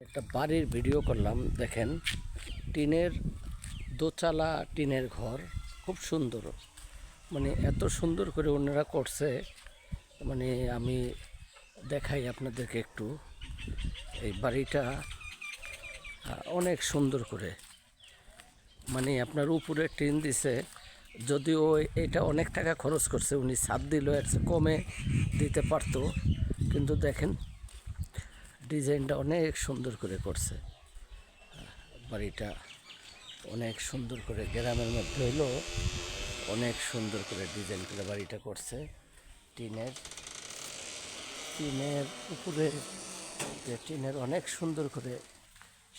একটা বাড়ির ভিডিও করলাম। দেখেন, টিনের দোতলা টিনের ঘর, খুব সুন্দর। মানে এত সুন্দর করে ওনারা করছে, মানে আমি দেখাই আপনাদেরকে একটু। এই বাড়িটা অনেক সুন্দর করে, মানে আপনার উপরে টিন দিছে, যদিও এটা অনেক টাকা খরচ করছে, উনি ছাদ দিল এর চেয়ে কমে দিতে পারতো, কিন্তু দেখেন ডিজাইনটা অনেক সুন্দর করে করছে। বাড়িটা অনেক সুন্দর করে, গ্রামের মধ্যে হইলো অনেক সুন্দর করে ডিজাইন করে বাড়িটা করছে। টিনের টিনের উপরে যে টিনের অনেক সুন্দর করে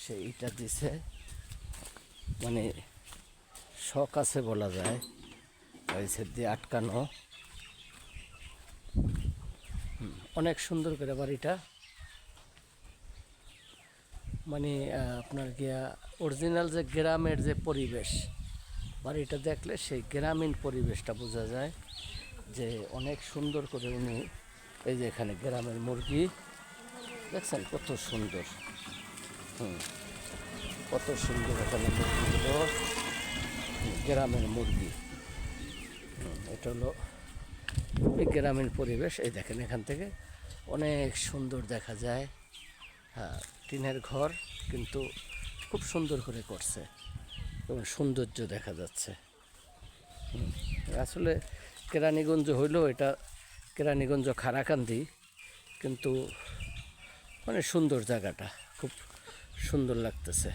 সে ইটা দিছে, মানে শখ আছে বলা যায়। ওই সেট দিয়ে আটকানো, অনেক সুন্দর করে বাড়িটা। মানে আপনার গিয়া অরিজিনাল যে গ্রামের যে পরিবেশ, বাড়িটা দেখলে সেই গ্রামীণ পরিবেশটা বোঝা যায়, যে অনেক সুন্দর করে উনি। এই যে এখানে গ্রামের মুরগি দেখছেন কত সুন্দর, কত সুন্দর এখানে মুরগিগুলো, গ্রামের মুরগি। এটা হলো খুবই গ্রামীণ পরিবেশ। এই দেখেন এখান থেকে অনেক সুন্দর দেখা যায়। হ্যাঁ, টিনের ঘর কিন্তু খুব সুন্দর করে করছে এবং সৌন্দর্য দেখা যাচ্ছে। আসলে কেরানীগঞ্জ হইলেও এটা কেরানীগঞ্জ খারাকান্দি, কিন্তু মানে সুন্দর জায়গাটা, খুব সুন্দর লাগতেছে,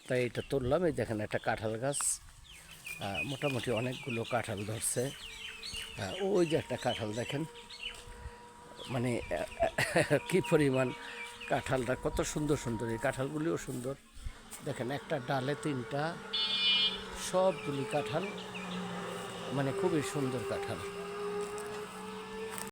তাই এটা তুললাম। এই দেখেন একটা কাঁঠাল গাছ, মোটামুটি অনেকগুলো কাঁঠাল ধরছে। ওই যে একটা কাঁঠাল দেখেন, মানে কি পরিমাণ কাঁঠালটা, কত সুন্দর সুন্দর, এই কাঁঠালগুলিও সুন্দর। দেখেন একটা ডালে তিনটা, সবগুলি কাঁঠাল, মানে খুবই সুন্দর কাঁঠাল।